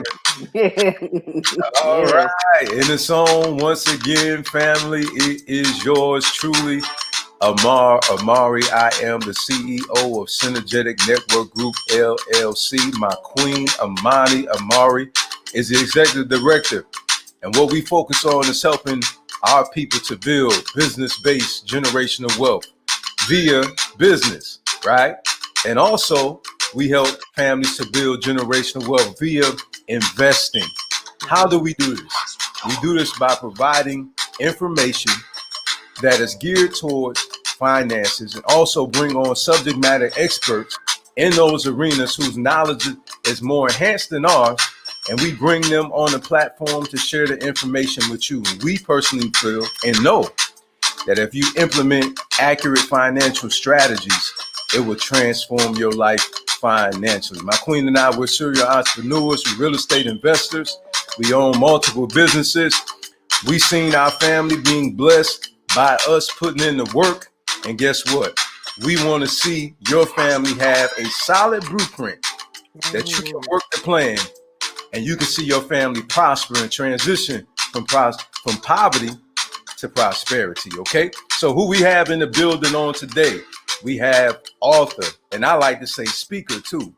All Yes. right, in its own once again, family. It is yours truly, Amari. I am the CEO of Synergetic Network Group LLC. My queen, Amari, is the executive director, and what we focus on is helping our people to build business-based generational wealth via business, right? And also, we help families to build generational wealth via investing. How do we do this? We do this by providing information that is geared towards finances and also bring on subject matter experts in those arenas whose knowledge is more enhanced than ours. And we bring them on the platform to share the information with you. We personally feel and know that if you implement accurate financial strategies, it will transform your life financially. My queen and I, we're serial entrepreneurs, we're real estate investors. We own multiple businesses. We seen our family being blessed by us putting in the work. And guess what? We want to see your family have a solid blueprint that you can work the plan and you can see your family prosper and transition from poverty to prosperity. Okay, so who we have in the building on today? We have author, and I like to say speaker too,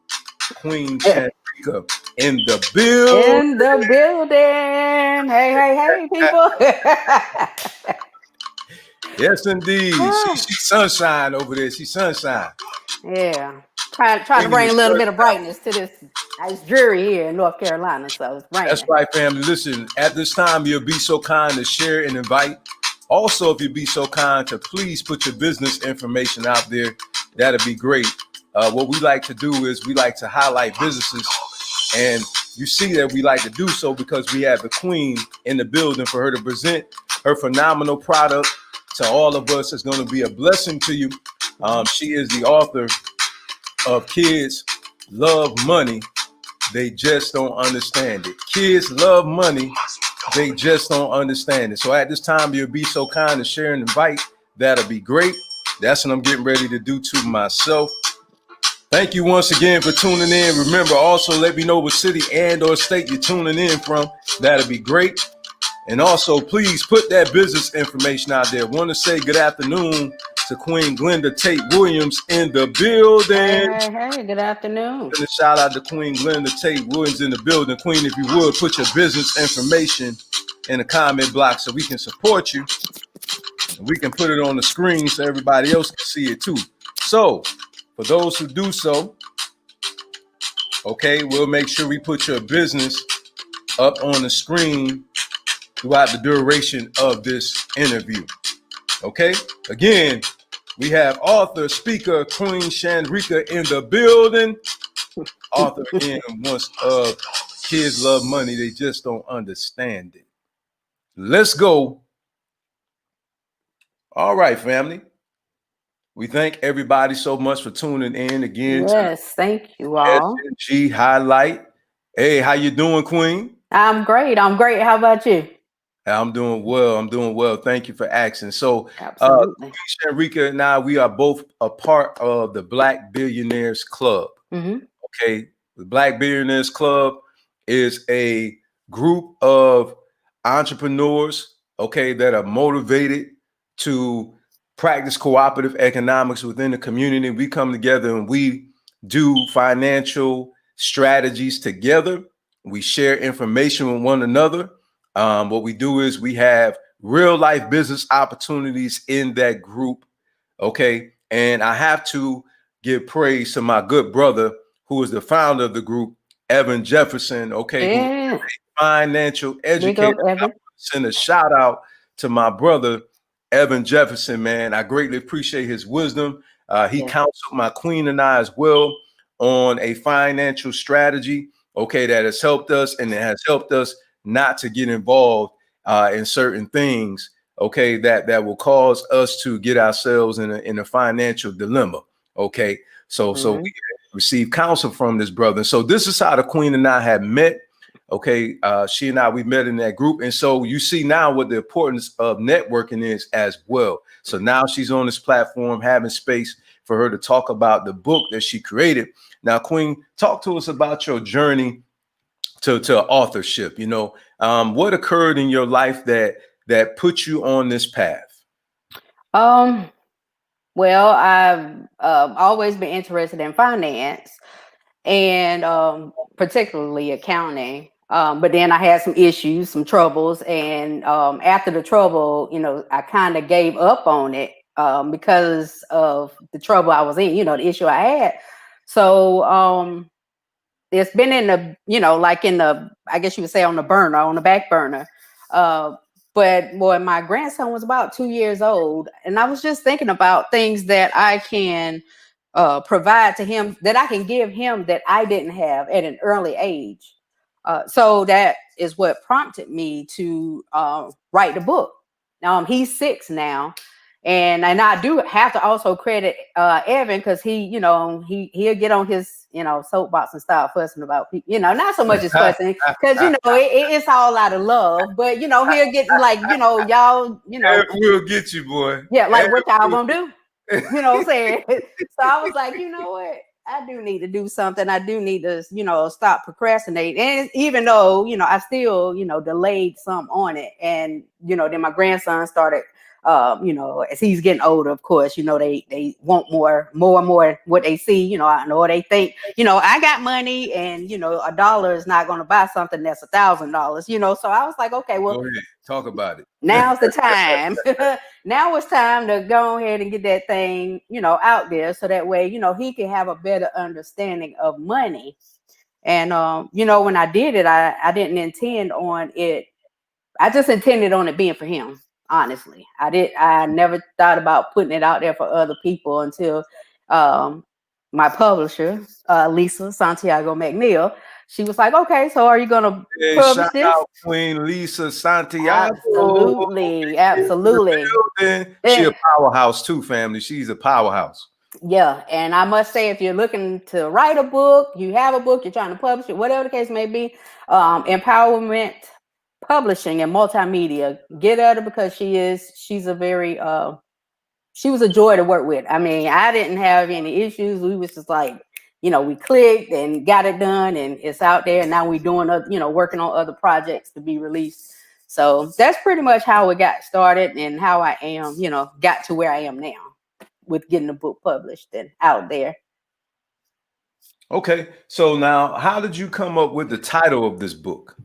Queen Shanreca in the building. In the building. Hey, people. Yes, indeed. She's sunshine over there. She's sunshine. Yeah. Trying to Bringing bring the a little sun bit of out. brightness to this nice jury here in North Carolina. So it's That's raining. right, family. Listen, at this time, you'll be so kind to share and invite. Also, if you'd be so kind to please put your business information out there, that'd be great. What we like to do is we like to highlight businesses, and you see that we like to do so because we have the queen in the building for her to present her phenomenal product to all of us. It's going to be a blessing to you. She is the author of Kids Love Money, They Just Don't Understand It. Kids love money, they just don't understand it. So at this time, you'll be so kind to share and invite. That'll be great. That's what I'm getting ready to do to myself. Thank you once again for tuning in. Remember, also let me know what city and or state you're tuning in from. That'll be great. And also, please put that business information out there. Want to say good afternoon to Queen Glenda Tate Williams in the building. Hey, good afternoon. And a shout out to Queen Glenda Tate Williams in the building. Queen, if you would, put your business information in the comment block so we can support you. And we can put it on the screen so everybody else can see it too. So, for those who do so, okay, we'll make sure we put your business up on the screen throughout the duration of this interview. Okay, again, we have author, speaker, Queen Shanreca in the building. Author again, once of Kids Love Money, They Just Don't Understand It. Let's go. All right, family. We thank everybody so much for tuning in again Yes, thank you to all. SNG Highlight. Hey, how you doing, Queen? I'm great. How about you? I'm doing well. I'm doing well. Thank you for asking. So, Absolutely. Shanreca and I, we are both a part of the Black Billionaires Club. Mm-hmm. Okay, the Black Billionaires Club is a group of entrepreneurs, okay, that are motivated to practice cooperative economics within the community. We come together and we do financial strategies together. We share information with one another. What we do is we have real life business opportunities in that group. Okay. And I have to give praise to my good brother, who is the founder of the group, Evan Jefferson. Okay. Yeah. Who is a financial Big up, educator. Evan. Send a shout out to my brother, Evan Jefferson, man. I greatly appreciate his wisdom. He counseled my queen and I as well on a financial strategy, okay, that has helped us, and it has helped us not to get involved in certain things, okay, that will cause us to get ourselves in a financial dilemma, okay? So we received counsel from this brother. So this is how the queen and I had met. Okay, she and I, we met in that group. And so you see now what the importance of networking is as well. So now she's on this platform having space for her to talk about the book that she created. Now, Queen, talk to us about your journey to authorship? What occurred in your life that put you on this path? Well, I've always been interested in finance and particularly accounting. But then I had some issues, some troubles, and after the trouble, I kind of gave up on it because of the trouble I was in, the issue I had. So it's been in the, like in the, I guess you would say on the burner, on the back burner. Uh, but when my grandson was about 2 years old, and I was just thinking about things that I can provide to him, that I can give him that I didn't have at an early age. So that is what prompted me to write the book. He's 6 now, and I do have to also credit Evan, because he'll get on his soapbox and start fussing about people. Not so much as fussing, because it's all out of love. But he'll get like y'all We'll get you, boy. Yeah, like what y'all gonna do? What I'm saying? So I was like, you know what? I do need to do something. I do need to, stop procrastinating. And even though, I still, delayed some on it. And, then my grandson started, as he's getting older, of course, they want more and more what they see, or they think, I got money, and, $1 is not going to buy something that's $1,000, So I was like, okay, well, go ahead, talk about it. Now's the time. Now it's time to go ahead and get that thing, out there, so that way, he can have a better understanding of money. And when I did it, I didn't intend on it. I just intended on it being for him. Honestly, I never thought about putting it out there for other people until my publisher, Lisa Santiago McNeil, she was like, okay, so are you going to publish this? Out Queen Lisa Santiago. Absolutely. She's a powerhouse too, family. She's a powerhouse. Yeah. And I must say, if you're looking to write a book, you have a book, you're trying to publish it, whatever the case may be, Empowerment Publishing and Multimedia, get at her, because she's a very, she was a joy to work with. I mean, I didn't have any issues. We was just like, we clicked and got it done, and it's out there. And now we're doing, working on other projects to be released. So that's pretty much how it got started, and how I am, got to where I am now with getting the book published and out there. Okay. So now, how did you come up with the title of this book?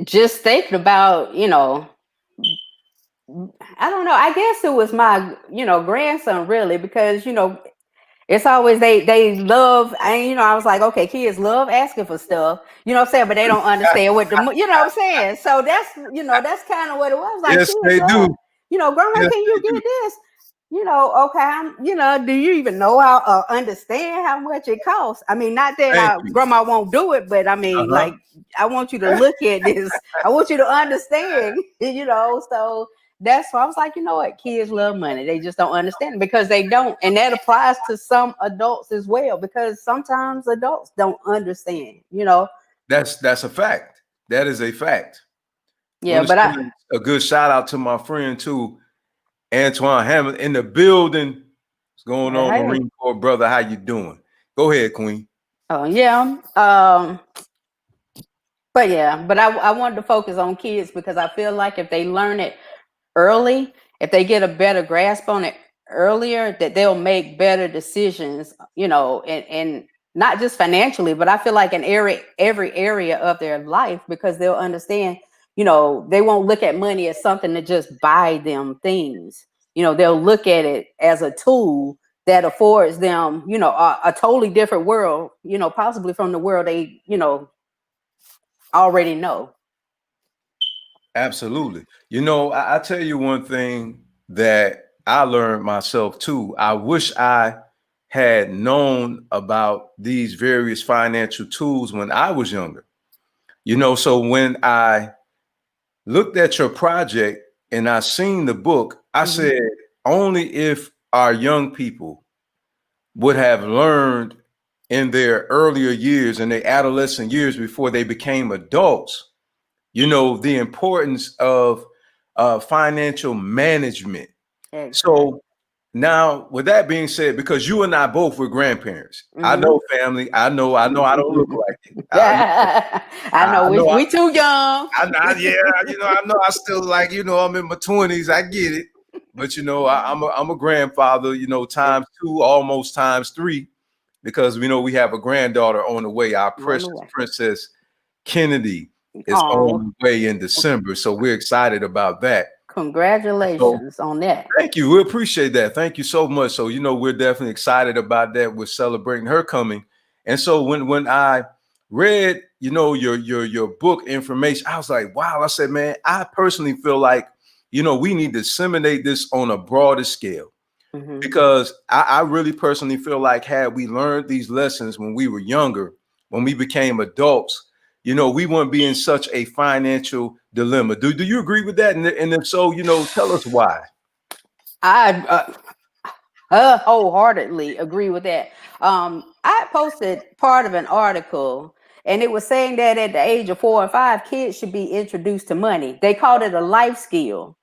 Just thinking about, I don't know. I guess it was my, grandson, really, because, it's always they love, and I was like, okay, kids love asking for stuff, what I'm saying, but they don't understand what what I'm saying. So that's that's kind of what it was. Like, yes, they do. Grandma, yes, can you get this? Okay, do you even know how understand how much it costs? I mean, not that grandma won't do it, but I mean, like, I want you to look at this. I want you to understand, so that's why I was like, what? Kids love money. They just don't understand it, because they don't. And that applies to some adults as well, because sometimes adults don't understand, That's a fact. That is a fact. Yeah, but a good shout out to my friend too, Antoine Hammond in the building. What's going on, hey. Marine Corps brother? How you doing? Go ahead, Queen. Oh, yeah. But I wanted to focus on kids, because I feel like if they learn it early, if they get a better grasp on it earlier, that they'll make better decisions, and not just financially, but I feel like in every area of their life, because they'll understand, they won't look at money as something to just buy them things. They'll look at it as a tool that affords them, a totally different world, possibly from the world they, already know. Absolutely. I tell you one thing that I learned myself too. I wish I had known about these various financial tools when I was younger. So when I looked at your project and I seen the book, I said, only if our young people would have learned in their earlier years, in their adolescent years before they became adults, the importance of financial management. Exactly. So Now, with that being said, because you and I both were grandparents, I Mm-hmm. know family. I know. I don't look like it. I I know know. we too young. Yeah. I know. I still like. I'm in my 20s. I get it. But I'm a grandfather. Times two, almost times three, because we have a granddaughter on the way. Our On the precious way. Princess Kennedy is Oh, on the way in December, so we're excited about that. So congratulations on that. thank you. We appreciate that. Thank you so much. So, we're definitely excited about that. We're celebrating her coming. And so when I read, your book information, I was like, wow. I said, man, I personally feel like, we need to disseminate this on a broader scale, Mm-hmm. because I really personally feel like had we learned these lessons when we were younger, when we became adults, we wouldn't be in such a financial dilemma. Do you agree with that? And if so, tell us why. I wholeheartedly agree with that. I posted part of an article, and it was saying that at the age of 4 and 5, kids should be introduced to money. They called it a life skill,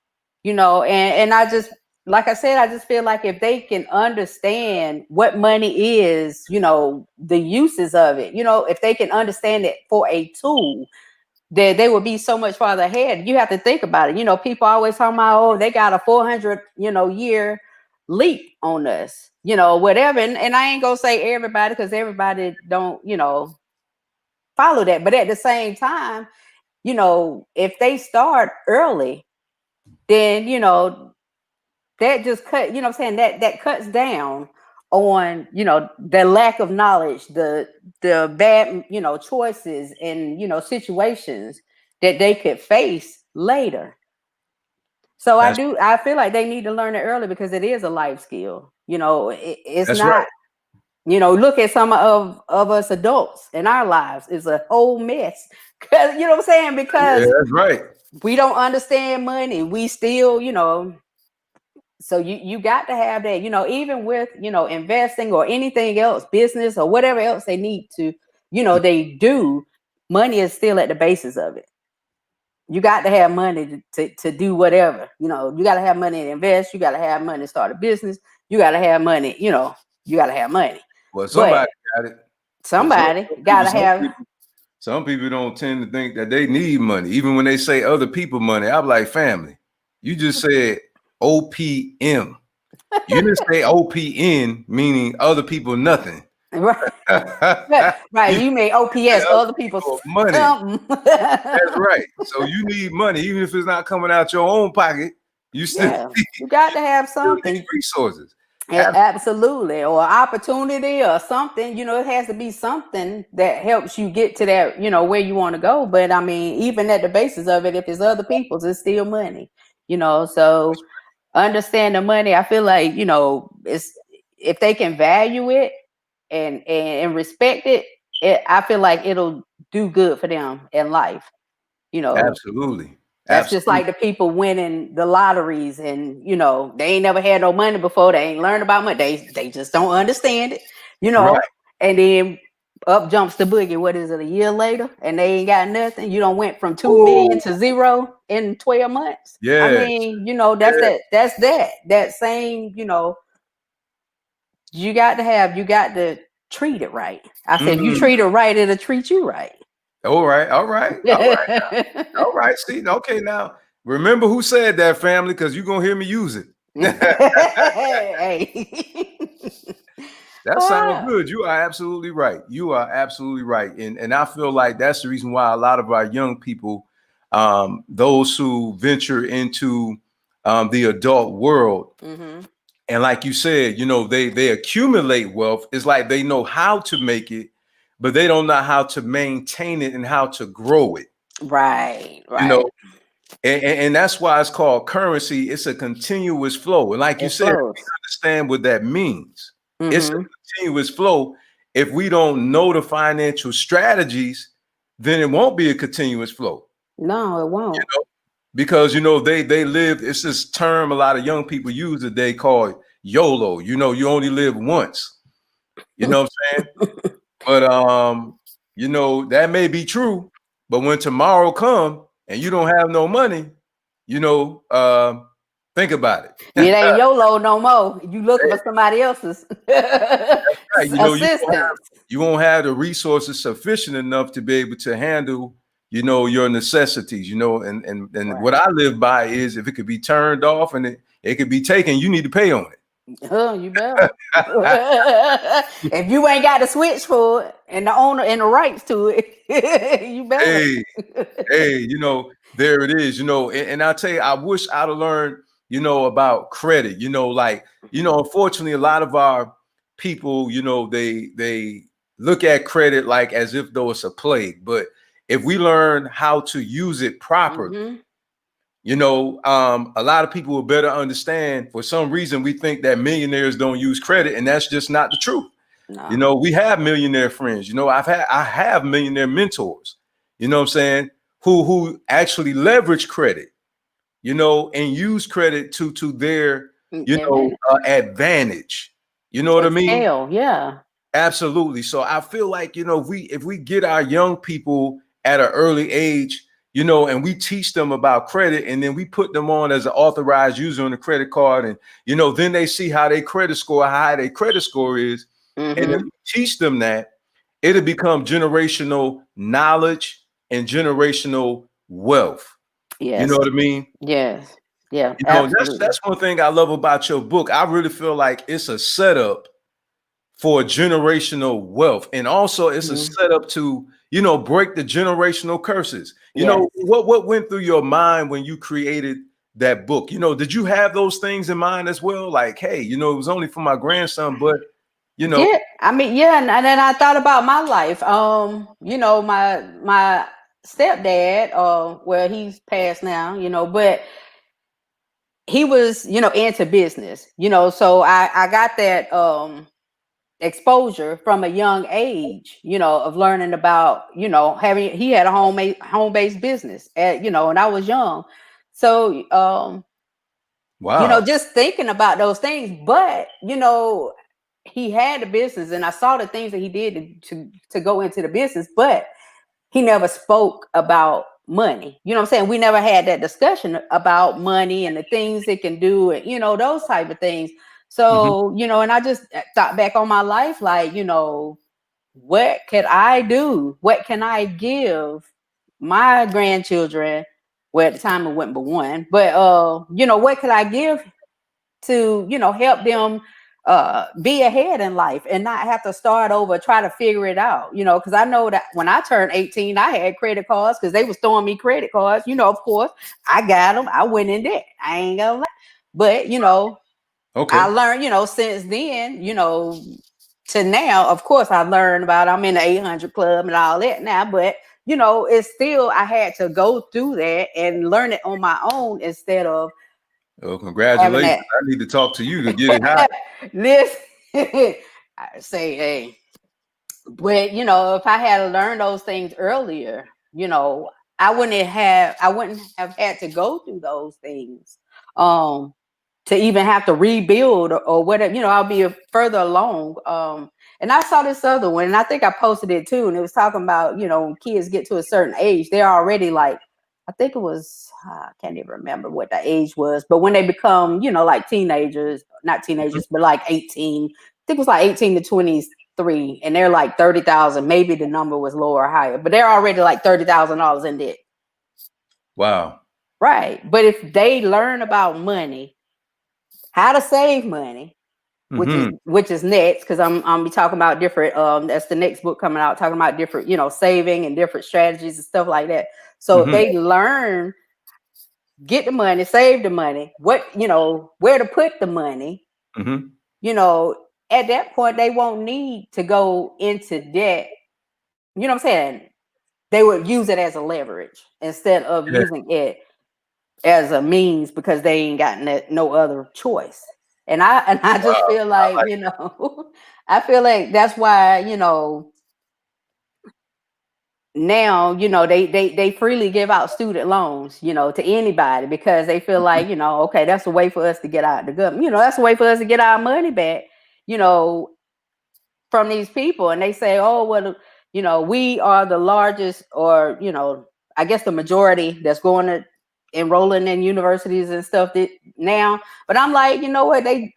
and I just, like I said, I just feel like if they can understand what money is, the uses of it, if they can understand it for a tool, they would be so much farther ahead. You have to think about it. People always talking about, oh, they got a 400, year leap on us, whatever. And I ain't gonna say everybody, because everybody don't, follow that. But at the same time, if they start early, then, that just cut, what I'm saying, that cuts down on, the lack of knowledge, the bad, choices and, situations that they could face later. So That's I feel like they need to learn it early, because it is a life skill. It's that's right. not, look at some of us adults in our lives. It's a whole mess. Cause you know what I'm saying? Yeah, Because that's right. we don't understand money. We still, so you got to have that, even with, investing or anything else, business or whatever else they need to, they do, money is still at the basis of it. You got to have money to do whatever, you got to have money to invest, you got to have money to start a business, you got to have money, you got to have money. Well, But somebody got it. But somebody got to have. some people don't tend to think that they need money, even when they say other people money. I'm like, family, you just said OPM. You didn't say OPN, meaning other people nothing. Right. You Right, you may say OPS other other people's people money. something. That's right. So you need money, even if it's not coming out your own pocket. You still Yeah, you got to have need something. resources. Absolutely, or opportunity or something. It has to be something that helps you get to that, where you want to go. But I mean, even at the basis of it, if it's other people's, it's still money. So understand the money. I feel like, it's, if they can value it and respect it, I feel like it'll do good for them in life. You know, Absolutely. that's just Absolutely. like the people winning the lotteries, and they ain't never had no money before. They ain't learned about money. They just don't understand it, Right. And then up jumps the boogie. What is it? A year later, and they ain't got nothing. You don't went from 2 million Oh, to zero in 12 months. I yeah. mean, that's Yeah. that same. You got to treat it right. I said, if you Mhm. treat it right, it'll treat you right. All right. All right. All right. All right. See, okay, now remember who said that, family, because you're gonna hear me use it. Hey. That sounds Ah. good. You are absolutely right. You are absolutely right. And I feel like that's the reason why a lot of our young people, those who venture into the adult world, Mm-hmm. and like you said, they accumulate wealth. It's like they know how to make it, but they don't know how to maintain it and how to grow it. Right, You right. know, and that's why it's called currency. It's a continuous flow. And like you It said, we flows. understand what that means. It's a Mm-hmm. continuous flow. If we don't know the financial strategies, then it won't be a continuous flow. No, it You won't. know, because they live. It's this term a lot of young people use that they call it YOLO. You only live once. You know what I'm saying? But that may be true. But when tomorrow come and you don't have no money, you know, Think about it. It ain't YOLO no more. You looking for somebody else's Right. assistance. You won't have the resources sufficient enough to be able to handle, your necessities, and what Right. I live by is if it could be turned off and it could be taken, you need to pay on Oh, you better. If you ain't got the switch for it and the owner and the rights to it, you better. it. Hey, there it is, and I'll tell you, I wish I'd have learned, about credit, unfortunately, a lot of our people, they look at credit like as if though it's a plague. But if we learn how to use it properly, Mm-hmm. A lot of people will better understand. For some reason, we think that millionaires don't use credit, and that's just not the truth. No. We have millionaire friends. I have millionaire mentors. You know what I'm saying? Who actually leverage credit, and use credit to their, advantage. You know what I mean? Scale, yeah. Absolutely. So I feel like, if we get our young people at an early age, and we teach them about credit, and then we put them on as an authorized user on the credit card, and then they see how their credit score, how high their credit score is, and then we teach them that, it'll become generational knowledge and generational wealth. You know Yes. what I mean? Yes. Yeah, That's absolutely. that's one thing I love about your book. I really feel like it's a setup for generational wealth, and also it's a setup to break the generational curses. Yes. What went through your mind when you created that book? Did you have those things in mind as well? Like, hey, it was only for my grandson, but Yeah, I mean, yeah, and then I thought about my life. My stepdad, well, he's passed now, but he was, into business, so I got that exposure from a young age, of learning about, he had a home-based business at, and I was young. So wow. just thinking about those things, but he had the business, and I saw the things that he did to go into the business, but he never spoke about money. You know what I'm saying? We never had that discussion about money and the things it can do, and those type of things. So, and I just thought back on my life, like, what could I do? What can I give my grandchildren? Well, at the time it went but one, but what could I give to help them be ahead in life and not have to start over, try to figure it out, because I know that when I turned 18 I had credit cards because they was throwing me credit cards, of course I got them, I went in debt, I ain't gonna lie, but Okay. I learned, since then, to now, of course I learned about, I'm in the 800 club and all that now, but it's still, I had to go through that and learn it on my own instead of Well, having congratulations. that. I need to talk to you to get it high. Listen, I say, hey, but if I had learned those things earlier, I wouldn't have had to go through those things, to even have to rebuild or whatever. I'll be further along. And I saw this other one, and I think I posted it too, and it was talking about, when kids get to a certain age, they're already like, I think it was, I can't even remember what the age was, but when they become, like teenagers, not teenagers, but like 18, I think it was like 18 to 23, and they're like 30,000. Maybe the number was lower or higher, but they're already like $30,000 in debt. Wow. Right. But if they learn about money, how to save money, which is next, because I'm be talking about different, that's the next book coming out, talking about different, saving and different strategies and stuff like that. So if they learn, get the money, save the money, what, where to put the money, at that point they won't need to go into debt. You know what I'm saying? They would use it as a leverage instead of Yeah. using it as a means because they ain't got no other choice. And I just Wow. feel like, I feel like that's why, now, they freely give out student loans, to anybody because they feel like, okay, that's a way for us to get out the government. That's a way for us to get our money back, you know, from these people. And they say, oh, well, we are the largest, or, I guess the majority that's going to enrolling in universities and stuff now. But I'm like, you know what, they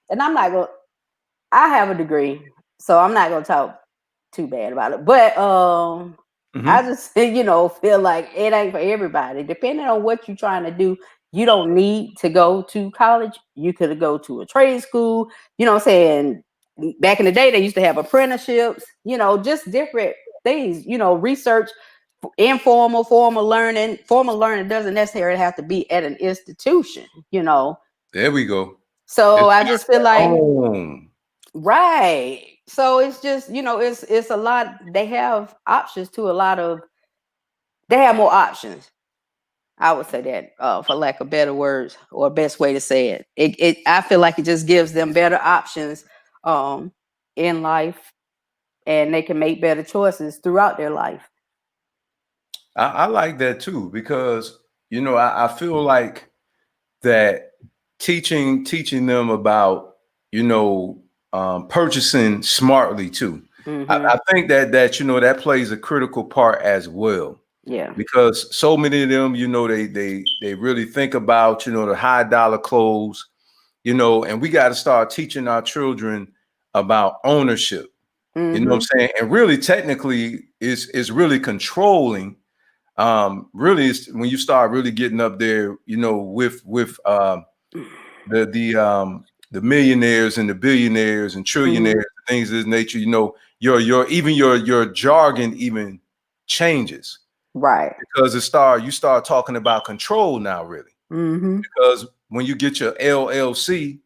and I'm not going. I have a degree, so I'm not gonna talk too bad about it. But I Mm-hmm. just feel like it ain't for everybody. Depending on what you're trying to do, you don't need to go to college. You could go to a trade school. You know what I'm saying? Back in the day, they used to have apprenticeships. Just different things. Research, informal, formal learning. Formal learning doesn't necessarily have to be at an institution. There we go. So It's I just feel like. home. Right. So it's just, it's a lot. They have options to a lot of. They have more options. I would say that, for lack of better words or best way to say it. I feel like it just gives them better options, um, in life, and they can make better choices throughout their life. I like that too because I feel like that teaching them about purchasing smartly too. Mm-hmm. I think that plays a critical part as well Yeah. because so many of them they really think about the high dollar clothes, and we got to start teaching our children about ownership. You know what I'm Mm-hmm. saying? And really, technically, is really controlling. Really, it's when you start really getting up there, with the millionaires and the billionaires and trillionaires, Mm-hmm. and things of this nature. Your jargon even changes Right. because you start talking about control now, really. Mm-hmm. Because when you get your LLC,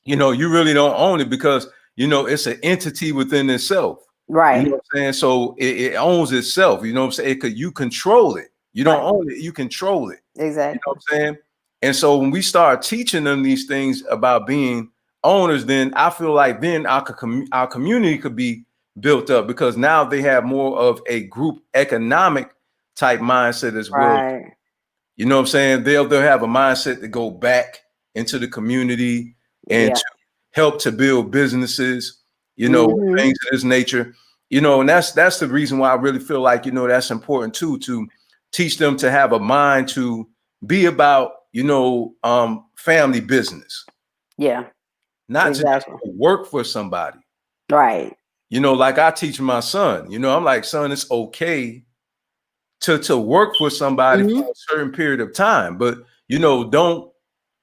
you really don't own it because it's an entity within itself. You know Right. what I'm saying? So it owns itself. You know what I'm saying? You control it. You don't Right. own it. You control it. You know Exactly. what I'm saying? And so when we start teaching them these things about being owners, then I feel like then our community could be built up because now they have more of a group economic type mindset as well. Right. You know what I'm saying? They'll have a mindset to go back into the community and Yeah. to help to build businesses, Mm-hmm. things of this nature. And that's the reason why I really feel like, that's important too, to teach them to have a mind to be about, family business, Yeah. not to just Exactly. work for somebody. Right. Like I teach my son, I'm like, son, it's okay to work for somebody for Mm-hmm. a certain period of time, but don't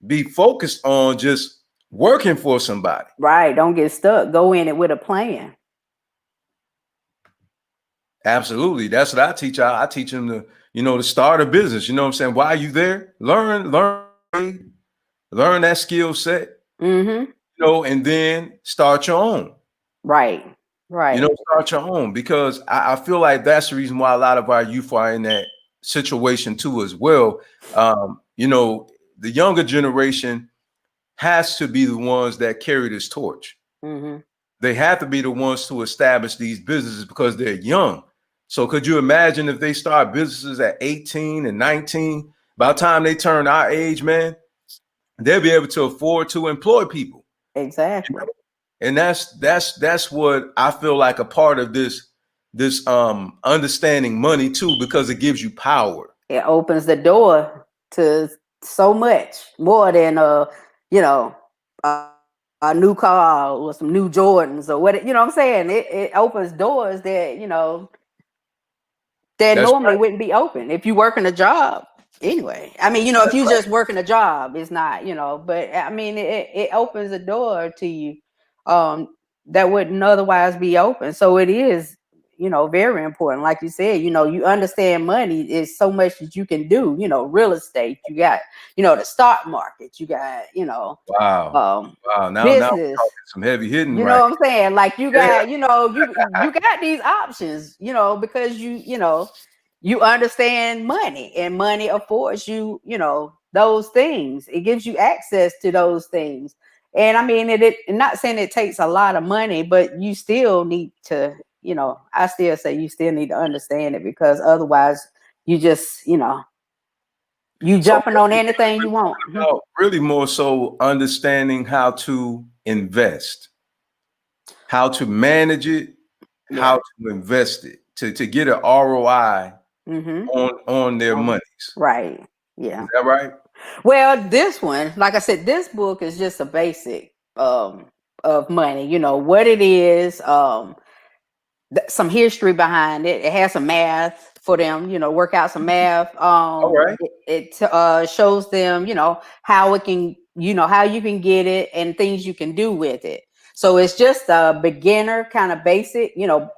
be focused on just working for somebody. Right. Don't get stuck. Go in it with a plan. Absolutely. That's what I teach. I teach them to start a business. You know what I'm saying? Why are you there? Learn that skill set, Mm-hmm. and then start your own. Right. Right. Start your own because I feel like that's the reason why a lot of our youth are in that situation too as well. The younger generation has to be the ones that carry this torch. Mm-hmm. They have to be the ones to establish these businesses because they're young. So could you imagine if they start businesses at 18 and 19? By the time they turn our age, man, they'll be able to afford to employ people. Exactly. And that's what I feel like a part of this understanding money too, because it gives you power. It opens the door to so much more than you know, a new car or some new Jordans or what. You know what I'm saying? It opens doors that That's normally right. wouldn't be open if you work in a job anyway. I mean, if That's you right. just working a job, it's not, but I mean, it opens a door to you, um, that wouldn't otherwise be open. So it is, very important. Like you said, you understand money is so much that you can do, real estate, you got, the stock market, you got, Wow. um, Wow. Now we're business. talking some heavy hitting You right. know what I'm saying? Like you Yeah. got, you got these options, because you understand money and money affords you, those things. It gives you access to those things. And I mean, not saying it takes a lot of money, but you still need to, I still say you still need to understand it because otherwise you just, you So jumping on anything you want. about really more so understanding how to invest, how to manage it, how Yeah. to invest it to get an ROI Mm-hmm. on their monies. Right. Yeah. Is that right? Well, this one, like I said, this book is just a basic of money. You know what it is. Some history behind it. It has some math for them. You know, work out some math. All right. It shows them. You know how it can. You know how you can get it and things you can do with it. So it's just a beginner kind of basic. You know,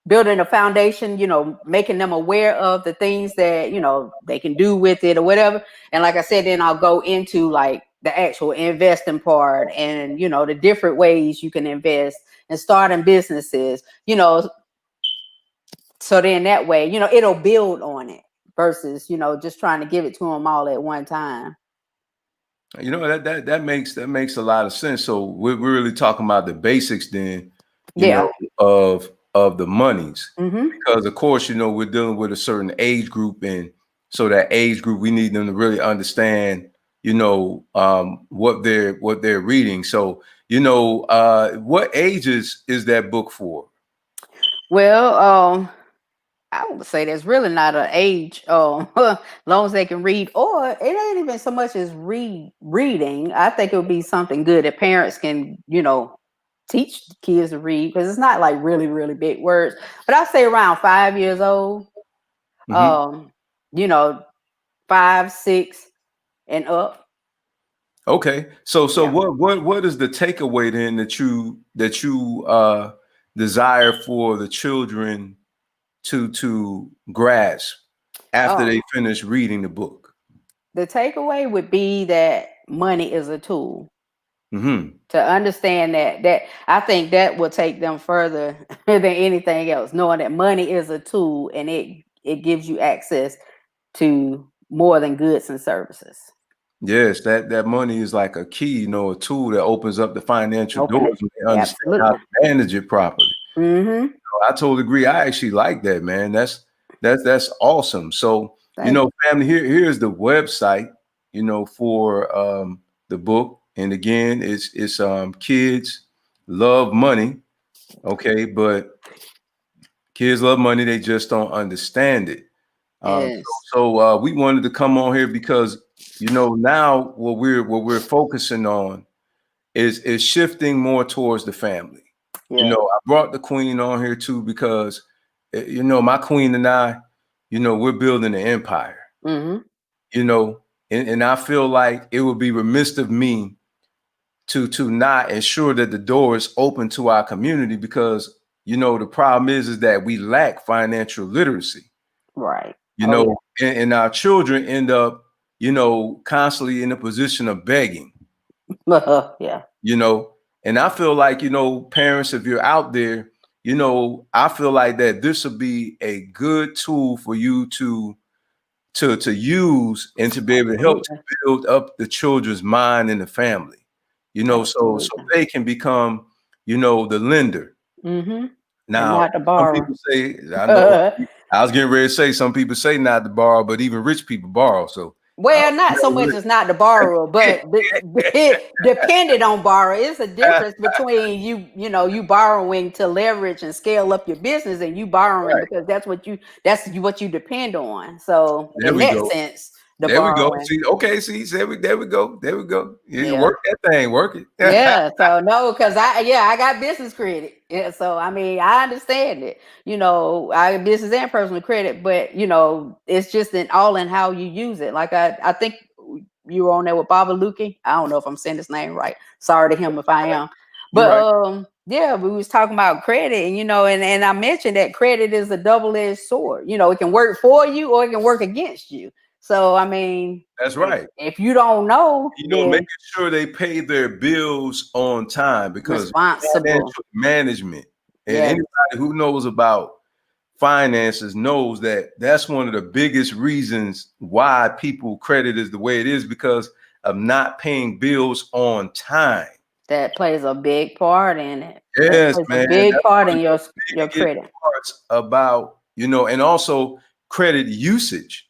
building a foundation, you know, making them aware of the things that, you know, they can do with it or whatever. And like I said, then I'll go into like the actual investing part and, you know, the different ways you can invest and starting businesses, you know, so then that way, you know, it'll build on it versus, you know, just trying to give it to them all at one time. You know, that makes a lot of sense. So we're really talking about the basics then, you Yeah. know, of the monies. Mm-hmm. Because of course, you know, we're dealing with a certain age group, and so that age group, we need them to really understand, you know, what they're reading. So, you know, what ages is that book for? Well, I would say there's really not an age, long as they can read, or it ain't even so much as reading. I think it would be something good that parents can, you know, teach the kids to read because it's not like really, really big words. But I say around 5 years old, Hmm. um, you know, 5, 6, and up. Okay. So Yeah. what is the takeaway then that you desire for the children to grasp after Oh, they finish reading the book? the takeaway would be that money is a tool. Hmm. To understand that I think that will take them further than anything else, knowing that money is a tool and it gives you access to more than goods and services. Yes, that money is like a key, you know, a tool that opens up the financial Open it. doors when they understand how Absolutely. to manage it properly. Mm-hmm. I totally agree. I actually like that, man. That's awesome. So, you Thank know, you. family, here's the website, you know, for the book. And again, it's Kids Love Money. Okay, but kids love money, they just don't understand it. Yes. We wanted to come on here because, you know, now what we're focusing on is shifting more towards the family. You Yeah. know, I brought the queen on here too because, you know, my queen and I, you know, we're building an empire. Mm-hmm. You know, and I feel like it would be remiss of me to not ensure that the door is open to our community because, you know, the problem is that we lack financial literacy. Right. You Oh know, and our children end up, you know, constantly in a position of begging. yeah. Yeah. You know, and I feel like, you know, parents, if you're out there, you know, I feel like that this would be a good tool for you to use and to be able to help to Absolutely. build up the children's mind and the family, you know, so Absolutely. they can become, you know, the lender. Mm-hmm. And Now, not to some borrow. people say, I know, I was getting ready to say, some people say not to borrow, but even rich people borrow. So I Well, not so don't much as not the borrower, but dependent on borrower. It's a know. difference between you know, you borrowing to leverage and scale up your business, and you borrowing Right. because what you depend on. So There in we that go. sense, the There we go. borrowing, See, okay, see, there we go. There we go. You yeah. work that thing, work it. Yeah, so no, because I got business credit. Yeah, so I mean I understand it. You know, I have business and personal credit, but you know, it's just all in how you use it. Like I think you were on there with Baba Luki. I don't know if I'm saying his name right. Sorry to him if I am. You're But right. yeah, we was talking about credit, and you know, and I mentioned that credit is a double-edged sword. You know, it can work for you or it can work against you. So I mean, That's right. if you don't know, You know, making then sure they pay their bills on time because responsible. financial management and Yeah. anybody who knows about finances knows that that's one of the biggest reasons why people credit is the way it is because of not paying bills on time. That plays a big part in it. That Yes, plays a man. big That's part one in of the your biggest credit. parts about, you know, and also credit usage.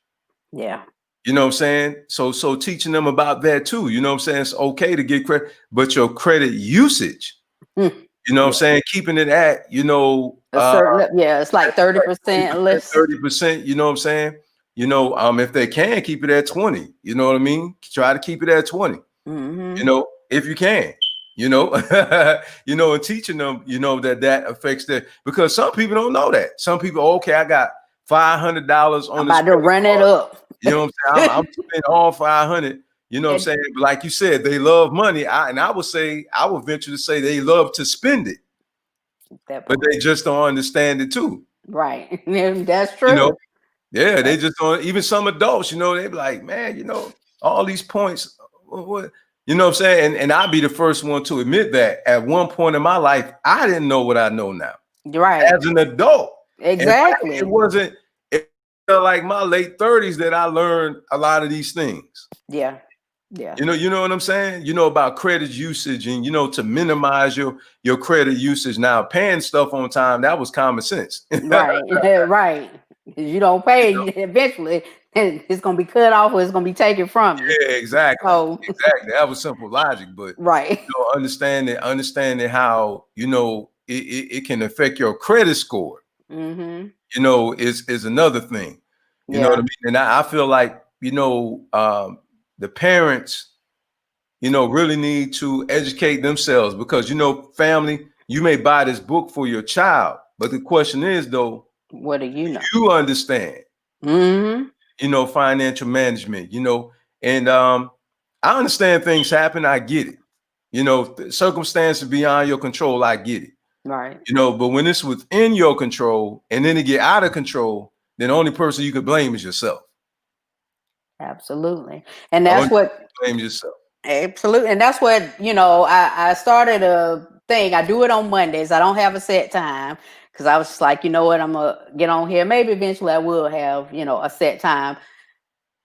Yeah. You know what I'm saying? So teaching them about that too. You know what I'm saying? It's okay to get credit, but your credit usage, Mm, you know what I'm yeah. saying? Keeping it at, you know, A certain yeah, it's like 30% less. 30%, you know what I'm saying? if they can keep it at 20, you know what I mean? Try to keep it at 20, if you can, and teaching them, that affects their, because some people don't know that. Some people, okay, I got $500 on I'm this about to credit run it card. up. You know what I'm saying? I'm spending all 500. You know what I'm And saying? But like you said, they love money. I would venture to say they love to spend it, that but part. they just don't understand it too. Right. That's You know, true. yeah, they just don't. Even some adults, they be like, man, all these points. What? You know what I'm saying? And I'd be the first one to admit that at one point in my life, I didn't know what I know now Right. as an adult. And it Exactly. wasn't like my late 30s that I learned a lot of these things. Yeah. Yeah. You know what I'm saying? About credit usage and to minimize your credit usage. Now, paying stuff on time, that was common sense. Right. Right. If you don't pay, eventually it's gonna be cut off or it's gonna be taken from you. Yeah, exactly. So Exactly. That was simple logic, but right. understanding how, it can affect your credit score, Mm-hmm. is another thing. You know what I Yeah. mean? And I feel like, the parents, really need to educate themselves because, family, you may buy this book for your child, but the question is though, What do you know? you understand, Mm-hmm. financial management, and I understand things happen. I get it. Circumstances beyond your control, I get it. Right. But when it's within your control and then it get out of control, then the only person you could blame is yourself. Absolutely. And The that's only what blame yourself. absolutely. And that's what, I started a thing. I do it on Mondays. I don't have a set time because I was just like, you know what, I'm gonna get on here. Maybe eventually I will have, a set time.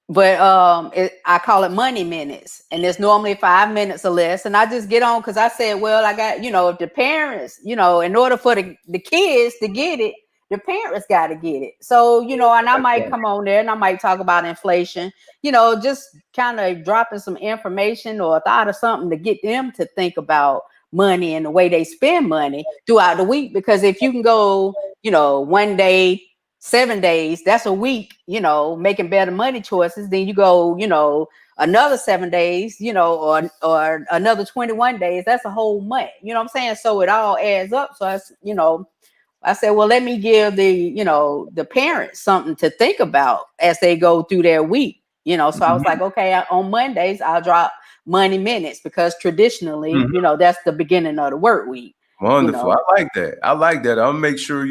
But I call it money minutes, and it's normally 5 minutes or less. And I just get on because I said, well, I got, if the parents, in order for the kids to get it, the parents got to get it. So, and I That's might right. come on there and I might talk about inflation, just kind of dropping some information or a thought or something to get them to think about money and the way they spend money throughout the week. Because if you can go, one day, 7 days, that's a week, making better money choices. Then you go, another 7 days, or another 21 days, that's a whole month. You know what I'm saying? So it all adds up. So I said, well, let me give the parents something to think about as they go through their week. So I was like, okay, on Mondays, I'll drop money minutes because traditionally, Mhm. that's the beginning of the work week, Wonderful. I like that. I like that. I'll make sure,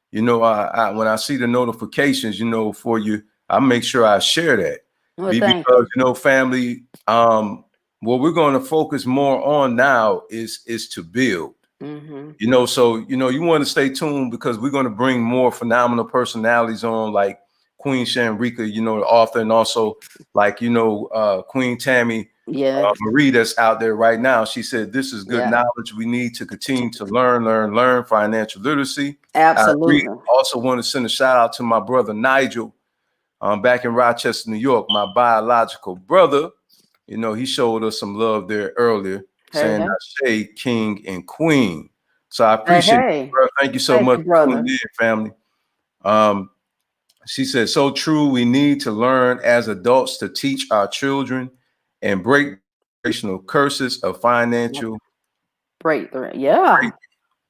when I see the notifications, for you, I make sure I share that. Well, thank Because, you. family, what we're going to focus more on now is to build. Mm-hmm. So you want to stay tuned because we're going to bring more phenomenal personalities on, like Queen Shanreca, the author, and also like Queen Tammy Yeah. Marie that's out there right now. She said this is good Yeah. knowledge. We need to continue to learn financial literacy. I agree. Absolutely. Also want to send a shout out to my brother Nigel, back in Rochester, New York, my biological brother. He showed us some love there earlier, Hey, saying hey. Ashe, King and Queen. So I Hey, appreciate it, hey. bro. Thank you so Thank much you, for tuning brother. in, family. Um, she said, so true. We need to learn as adults to teach our children and break generational curses of financial Breakthrough. Yeah. break.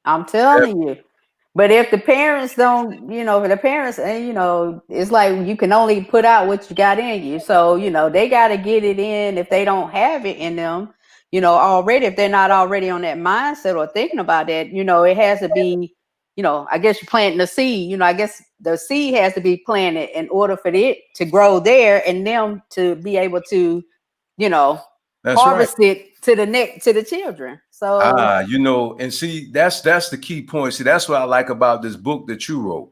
I'm telling you. But if the parents don't, for the parents, and it's like you can only put out what you got in you. So, they got to get it in if they don't have it in them, already, if they're not already on that mindset or thinking about that, it has to be, I guess you're planting the seed, I guess the seed has to be planted in order for it to grow there and them to be able to, you know, That's right. harvest it to the children. So, And see, that's the key point. See, that's what I like about this book that you wrote,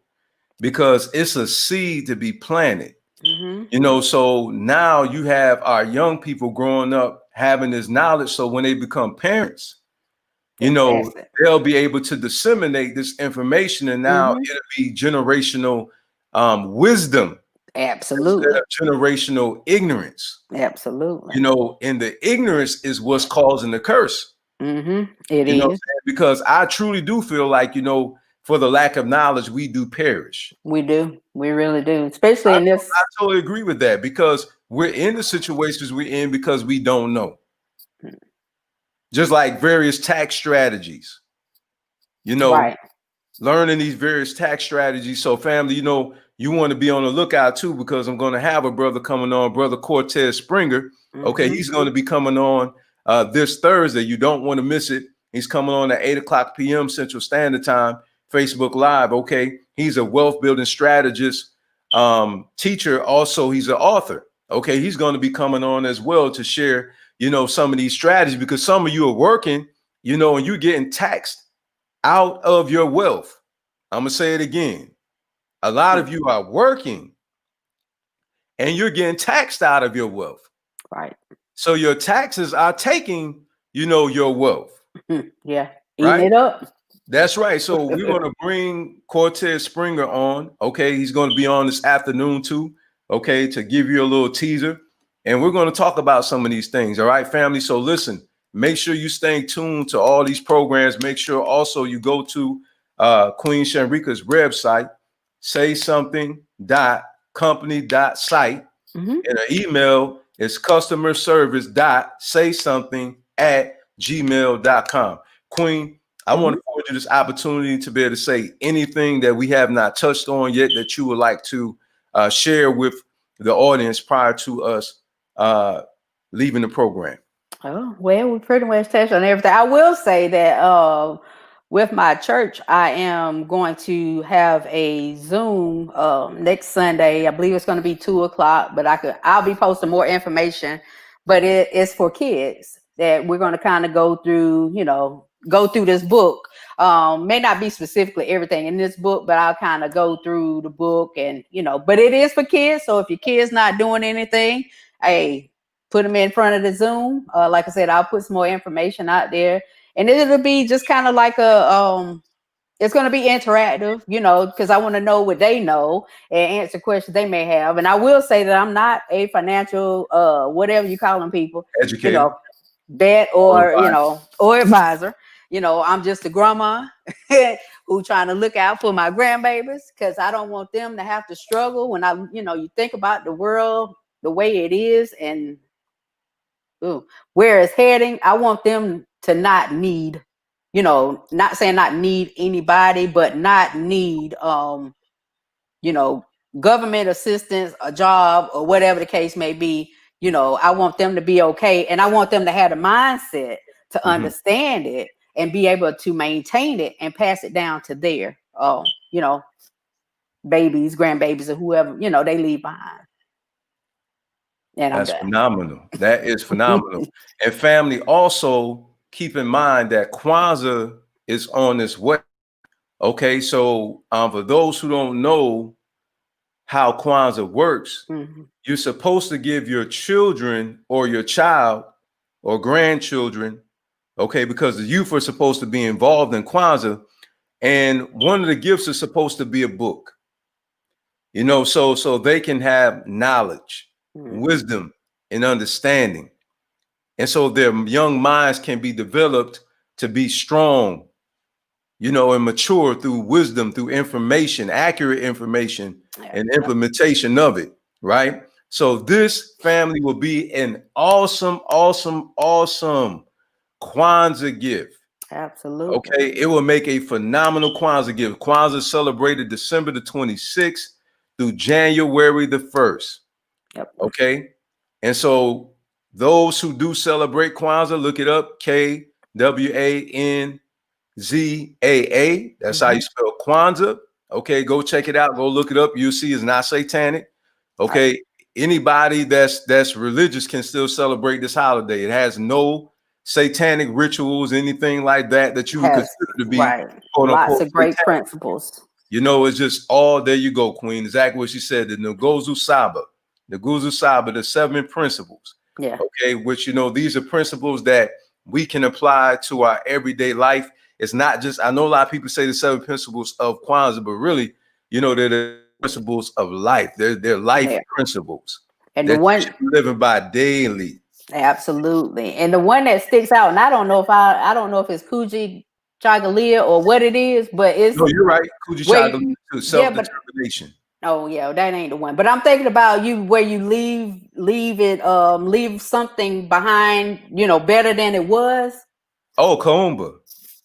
because it's a seed to be planted. mhm, So now you have our young people growing up having this knowledge. So when they become parents, they pass it. they'll be able to disseminate this information, and now Mhm, it'll be generational wisdom instead absolutely. of generational ignorance. Absolutely. And the ignorance is what's causing the curse. Mhm. It What I'm is. saying? Because I truly do feel like, for the lack of knowledge, we do perish. We do. We really do. Especially in I this. totally agree with that because we're in the situations we're in because we don't know. Just like various tax strategies, you know, Right. learning these various tax strategies. So, family, you want to be on the lookout too, because I'm going to have a brother coming on, Brother Cortez Springer. Okay, he's going to be coming on this Thursday. You don't want to miss it. He's coming on at 8 o'clock p.m. Central Standard Time, Facebook Live. Okay, he's a wealth building strategist, teacher. Also, he's an author. Okay, he's going to be coming on as well to share, some of these strategies because some of you are working, and you're getting taxed out of your wealth. I'm going to say it again. A lot of you are working and you're getting taxed out of your wealth. Right. So your taxes are taking, your wealth. Yeah. Right? Eating it up. That's right. So we're going to bring Cortez Springer on. Okay. He's going to be on this afternoon too. Okay. To give you a little teaser. And we're going to talk about some of these things. All right, family. So listen, make sure you stay tuned to all these programs. Make sure also you go to Queen Shanreca's website, saysomething.company.site. And her email is customerservice.saysomething@gmail.com. Queen, I want to afford you this opportunity to be able to say anything that we have not touched on yet that you would like to share with the audience prior to us leaving the program. Oh, well, we pretty much touched on everything. I will say that with my church, I am going to have a Zoom next Sunday. I believe it's going to be 2 o'clock, but I'll be posting more information. But it's for kids that we're going to kind of go through this book. May not be specifically everything in this book, but I'll kind of go through the book and but it is for kids. So if your kid's not doing anything, hey, put them in front of the Zoom. Like I said, I'll put some more information out there, and it'll be just kind of like it's going to be interactive, because I want to know what they know and answer questions they may have. And I will say that I'm not a financial, whatever you call them people, Educator, vet or advisor. I'm just a grandma who trying to look out for my grandbabies because I don't want them to have to struggle when you think about the world the way it is and where it's heading. I want them to not need, not saying not need anybody, but not need, government assistance, a job, or whatever the case may be. I want them to be okay. And I want them to have the mindset to understand it and be able to maintain it and pass it down to their, babies, grandbabies, or whoever, they leave behind. And that's phenomenal. That is phenomenal. And family, also keep in mind that Kwanzaa is on its way. Okay, so for those who don't know how Kwanzaa works, you're supposed to give your children or your child or grandchildren, okay, because the youth are supposed to be involved in Kwanzaa, and one of the gifts is supposed to be a book. So they can have knowledge, wisdom, and understanding. And so their young minds can be developed to be strong, and mature through wisdom, through information, accurate information, and implementation of it, right? So this family will be an awesome, awesome, awesome Kwanzaa gift. Absolutely. Okay, it will make a phenomenal Kwanzaa gift. Kwanzaa is celebrated December the 26th through January the 1st. Yep. Okay, and so those who do celebrate Kwanzaa, look it up, Kwanzaa. That's how you spell Kwanzaa. Okay, go check it out. Go look it up. You'll see it's not satanic. Okay, anybody that's religious can still celebrate this holiday. It has no satanic rituals, anything like that you would consider to be quote lots unquote of great satanic. principles. It's just all there you go, Queen. Exactly what she said. The Nguzo Saba, the 7 principles. Yeah. Okay, which these are principles that we can apply to our everyday life. It's not just, I know a lot of people say the 7 principles of Kwanzaa, but really, they're the principles of life. They're life principles. And that the one you should be living by daily. Absolutely. And the one that sticks out, and I don't know if it's Kuji Chagalia or what it is, but it's No, you're right. Kuji where Chagalia to yeah, but self-determination. oh yeah, that ain't the one. But I'm thinking about you where you leave something behind, better than it was. Oh, Kaumba.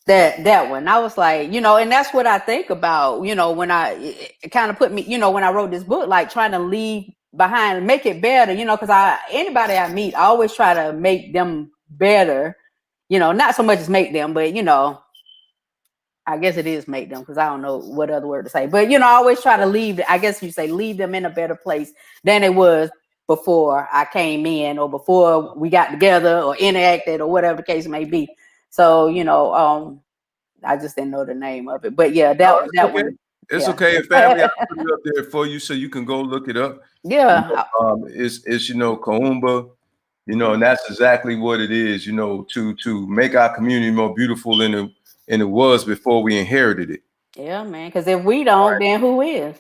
That one. I was like, and that's what I think about, when it kind of put me, when I wrote this book, like trying to leave behind, make it better, because anybody I meet, I always try to make them better, not so much as make them, but I guess it is make them because I don't know what other word to say. But I always try to leave. I guess you say leave them in a better place than it was before I came in, or before we got together, or interacted, or whatever the case may be. So I just didn't know the name of it. But yeah, No, that it's that okay. one. It's Yeah. okay. And family, I'll put it up there for you so you can go look it up. Yeah. It's Kaumba, and that's exactly what it is, to make our community more beautiful than it was before we inherited it. Yeah, man. Because if we don't, then who is?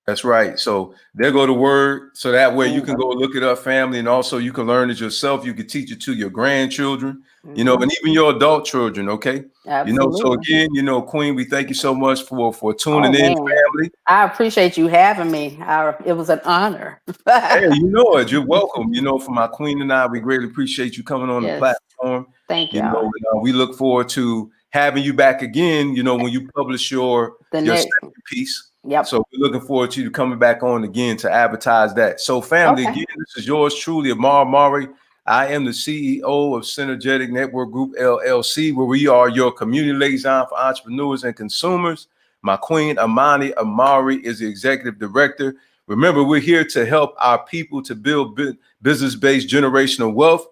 That's right. So there go the word. So that way you can Bingo. go look it up, family, and also you can learn it yourself. You can teach it to your grandchildren, and even your adult children. Okay. So Absolutely. again, Queen, we thank you so much for Oh tuning in, man, family. I appreciate you having me. It was an honor. Hey, you know it. You're welcome. For my queen and I, we greatly appreciate you coming on the Yes. platform. Thank y'all. We look forward to having you back again. When you publish your The next. second piece. Yep. So we're looking forward to you coming back on again to advertise that. So, family, Okay. again, this is yours truly, Amar Mari. I am the CEO of Synergetic Network Group LLC, where we are your community liaison for entrepreneurs and consumers. My queen, Amani Amari, is the executive director. Remember, we're here to help our people to build business-based generational wealth,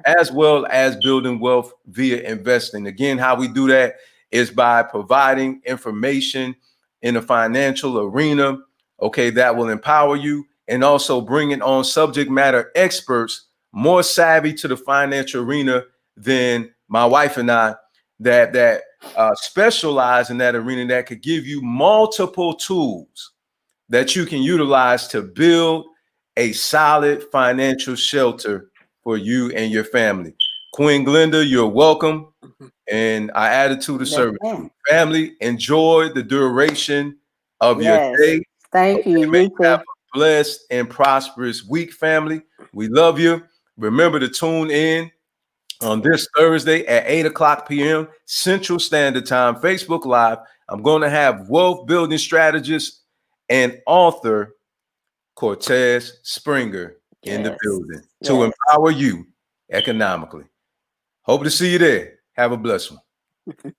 as well as building wealth via investing. Again, how we do that is by providing information in the financial arena, that will empower you, and also bringing on subject matter experts more savvy to the financial arena than my wife and I that specialize in that arena, that could give you multiple tools that you can utilize to build a solid financial shelter for you and your family. Queen Glenda, you're welcome. And I added to the service. Family, enjoy the duration of your Yes. day. Thank you. May You you have too. a blessed and prosperous week, family. We love you. Remember to tune in on this Thursday at 8 o'clock p.m. Central Standard Time, Facebook Live. I'm going to have wealth building strategist and author Cortez Springer in the building to empower you economically. Hope to see you there. Have a blessed one.